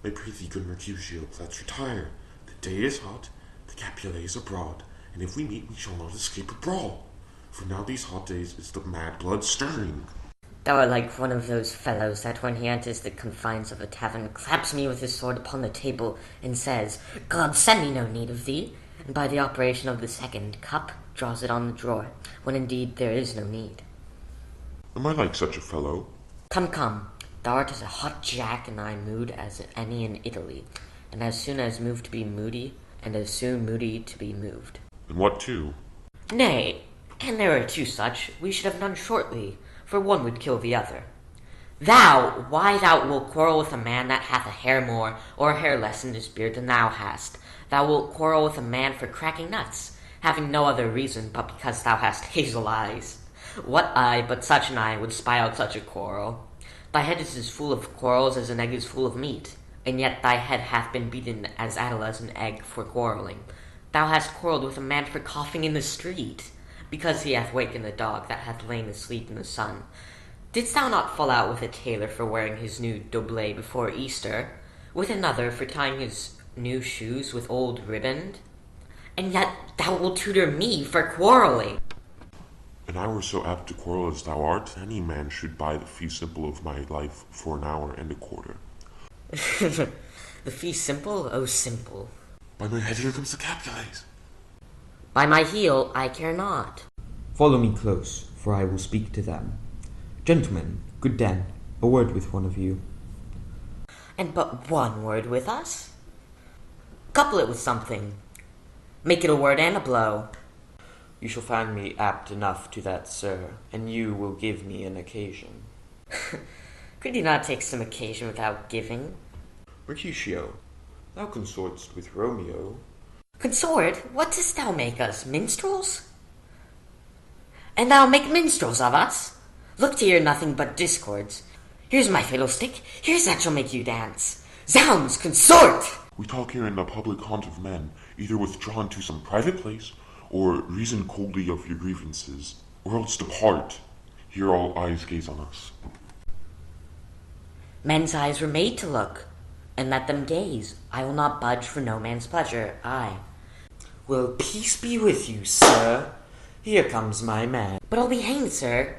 I pray thee, good Mecutio, let's retire. The day is hot, the Capulet is abroad, and if we meet we shall not escape a brawl. For now these hot days is the mad blood stirring. Thou art like one of those fellows that when he enters the confines of a tavern claps me with his sword upon the table and says, God send me no need of thee, and by the operation of the second cup draws it on the drawer, when indeed there is no need. Am I like such a fellow? Come, come, thou art as a hot jack in thy mood as any in Italy, and as soon as moved to be moody, and as soon moody to be moved. And what too? Nay, and there are two such, we should have none shortly, for one would kill the other. Thou, why thou wilt quarrel with a man that hath a hair more, or a hair less in his beard than thou hast? Thou wilt quarrel with a man for cracking nuts, having no other reason but because thou hast hazel eyes. What eye but such an eye would spy out such a quarrel? Thy head is as full of quarrels as an egg is full of meat, and yet thy head hath been beaten as addle as an egg for quarreling. Thou hast quarrelled with a man for coughing in the street, because he hath wakened a dog that hath lain asleep in the sun. Didst thou not fall out with a tailor for wearing his new doublet before Easter, with another for tying his new shoes with old riband? And yet thou wilt tutor me for quarrelling. And I were so apt to quarrel as thou art, any man should buy the fee simple of my life for an hour and a quarter. The fee simple? Oh, simple. By my head, here comes the Capulet. By my heel, I care not. Follow me close, for I will speak to them. Gentlemen, good den, a word with one of you. And but one word with us? Couple it with something. Make it a word and a blow. You shall find me apt enough to that, sir, and you will give me an occasion. Could you not take some occasion without giving? Mecutio, thou consortst with Romeo. Consort? What dost thou make us, minstrels? And thou make minstrels of us? Look to hear nothing but discords. Here's my fiddlestick, here's that shall make you dance. Zounds, consort! We talk here in the public haunt of men, either withdrawn to some private place, or reason coldly of your grievances, or else depart. Here all eyes gaze on us. Men's eyes were made to look, and let them gaze. I will not budge for no man's pleasure, I. Well, peace be with you, sir. Here comes my man. But I'll be hanged, sir.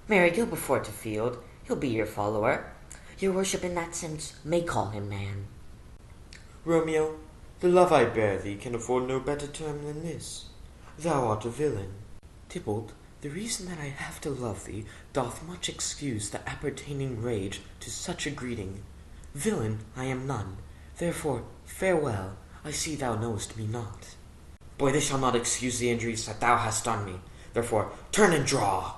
Marry, go before to field. He'll be your follower. Your worship in that sense may call him man. Romeo, the love I bear thee can afford no better term than this. Thou art a villain. Tybalt, the reason that I have to love thee doth much excuse the appertaining rage to such a greeting. Villain I am none, therefore farewell, I see thou knowest me not. Boy, this shall not excuse the injuries that thou hast done me, therefore turn and draw.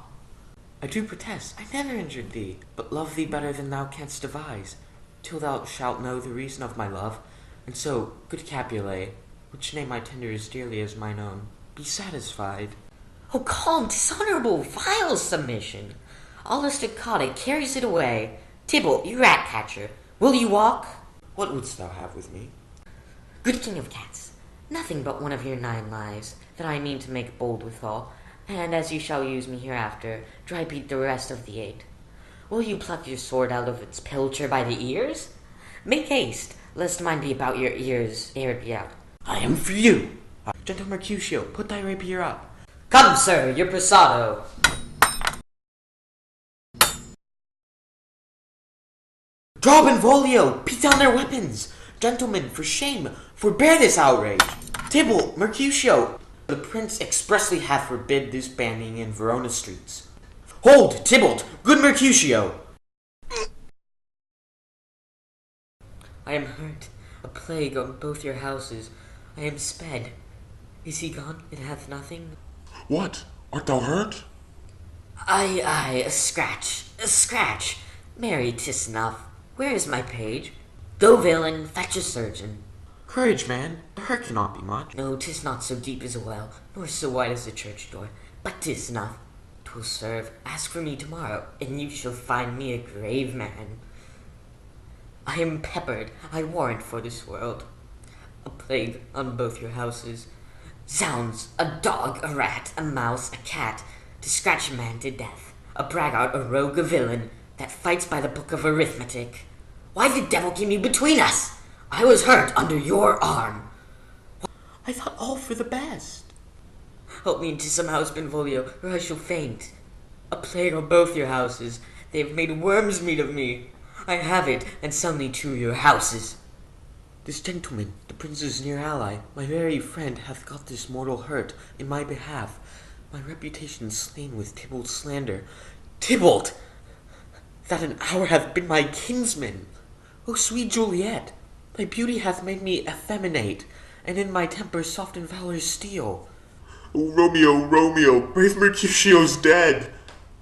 I do protest, I never injured thee, but love thee better than thou canst devise, till thou shalt know the reason of my love, and so, good Capulet, which name I tender as dearly as mine own, be satisfied. Oh, calm, dishonorable, vile submission. All staccato carries it away. Tybalt, you rat catcher, will you walk? What wouldst thou have with me? Good king of cats, nothing but one of your 9 lives, that I mean to make bold withal, and as you shall use me hereafter, dry beat the rest of the 8. Will you pluck your sword out of its pilcher by the ears? Make haste, lest mine be about your ears ere it be out. I am for you. Gentle Mecutio, put thy rapier up. Come, sir, your passado. Draw Benvolio, beat down their weapons. Gentlemen, for shame, forbear this outrage. Tybalt, Mecutio, the prince expressly hath forbid this bandying in Verona streets. Hold, Tybalt, good Mecutio. I am hurt, a plague on both your houses. I am sped. Is he gone? It hath nothing. What? Art thou hurt? Aye, a scratch. Marry, 'tis enough. Where is my page? Go, villain, fetch a surgeon. Courage, man, the hurt cannot be much. No, 'tis not so deep as a well, nor so wide as a church door, but 'tis enough. 'Twill serve. Ask for me tomorrow, and you shall find me a grave man. I am peppered, I warrant, for this world. A plague on both your houses. Zounds, a dog, a rat, a mouse, a cat, to scratch a man to death. A braggart, a rogue, a villain, that fights by the book of arithmetic. Why the devil came you between us? I was hurt under your arm. I thought all for the best. Help me into some house, Benvolio, or I shall faint. A plague on both your houses. They have made worms meat of me. I have it, and suddenly to your houses. This gentleman, the prince's near ally, my very friend, hath got this mortal hurt in my behalf. My reputation slain with Tybalt's slander. Tybalt! That an hour hath been my kinsman! O sweet Juliet! Thy beauty hath made me effeminate, and in my temper soft and valor's steel. O Romeo, Romeo, brave Mecutio's dead!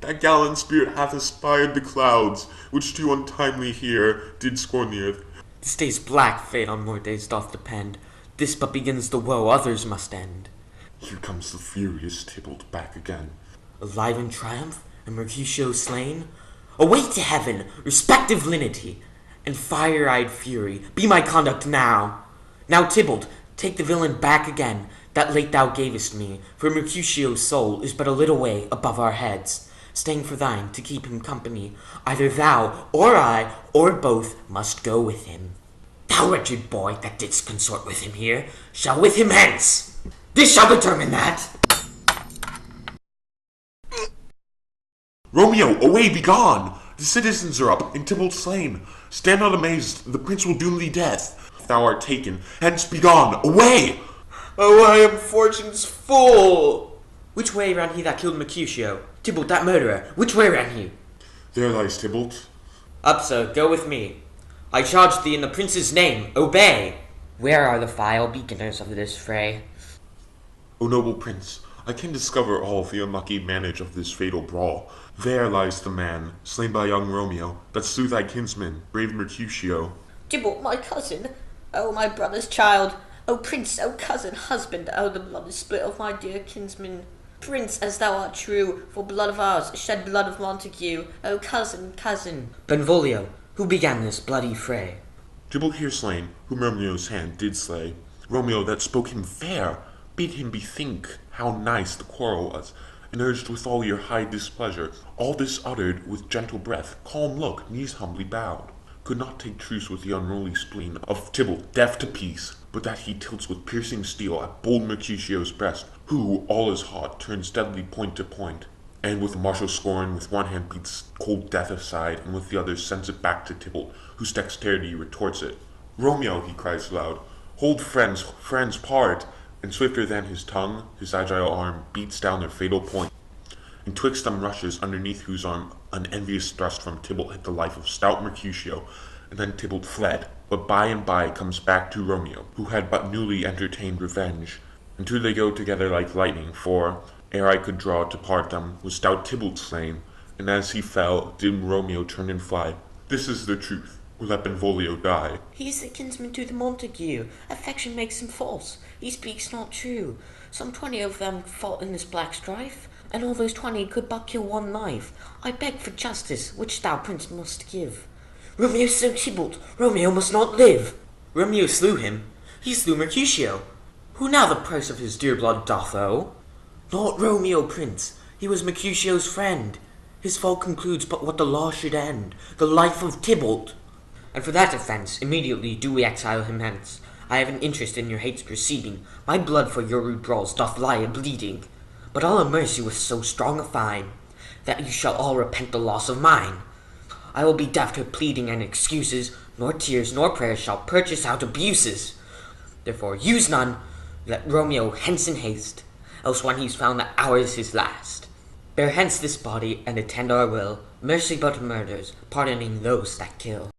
That gallant spirit hath aspired the clouds, which too untimely here did scorn the earth. This day's black fate on more days doth depend. This but begins the woe others must end. Here comes the furious Tybalt back again. Alive in triumph, and Mecutio slain? Away to heaven, respective lenity, and fire-eyed fury, be my conduct now. Now, Tybalt, take the villain back again, that late thou gavest me, for Mecutio's soul is but a little way above our heads, staying for thine to keep him company. Either thou, or I, or both must go with him. Thou wretched boy that didst consort with him here, shall with him hence. This shall determine that. Romeo, away, begone! The citizens are up, and Tybalt slain. Stand not amazed, the prince will doom thee death. If thou art taken, hence begone, away! Oh, I am fortune's fool! Which way ran he that killed Mecutio? Tybalt, that murderer, which way ran he? There lies Tybalt. Up, sir, go with me. I charge thee in the prince's name, obey! Where are the vile beginners of this fray? O noble prince, I can discover all the unlucky manage of this fatal brawl. There lies the man, slain by young Romeo, that slew thy kinsman, brave Mecutio. Tybalt, my cousin. Oh, my brother's child. Oh, prince, oh, cousin, husband. Oh, the blood is split of my dear kinsman. Prince, as thou art true, for blood of ours shed blood of Montague. Oh, cousin, cousin. Benvolio, who began this bloody fray? Tybalt here slain, whom Romeo's hand did slay. Romeo that spoke him fair, bid him bethink how nice the quarrel was, and urged with all your high displeasure. All this uttered with gentle breath, calm look, knees humbly bowed. Could not take truce with the unruly spleen of Tybalt, deaf to peace, but that he tilts with piercing steel at bold Mecutio's breast, who, all is hot, turns deadly point to point, and with martial scorn with one hand beats cold death aside, and with the other sends it back to Tybalt, whose dexterity retorts it. Romeo, he cries aloud, hold friends, friends part, and swifter than his tongue, his agile arm beats down their fatal point. And twixt them rushes, underneath whose arm an envious thrust from Tybalt hit the life of stout Mecutio, and then Tybalt fled, but by and by comes back to Romeo, who had but newly entertained revenge. And two they go together like lightning, for, ere I could draw to part them, was stout Tybalt slain, and as he fell, did Romeo turn and fly. This is the truth, or let Benvolio die. He is the kinsman to the Montague. Affection makes him false. He speaks not true. Some 20 of them fought in this black strife, and all those 20 could but kill one knife. I beg for justice, which thou, prince, must give. Romeo slew Tybalt. Romeo must not live. Romeo slew him. He slew Mecutio. Who now the price of his dear blood doth owe? Not Romeo, prince. He was Mecutio's friend. His fall concludes but what the law should end, the life of Tybalt. And for that offence, immediately do we exile him hence. I have an interest in your hate's proceeding. My blood for your rude brawls doth lie a-bleeding. But I'll immerse you with so strong a fine, that you shall all repent the loss of mine. I will be deaf to pleading and excuses, nor tears nor prayers shall purchase out abuses. Therefore use none, let Romeo hence in haste, else when he's found that ours his last. Bear hence this body, and attend our will, mercy but murders, pardoning those that kill.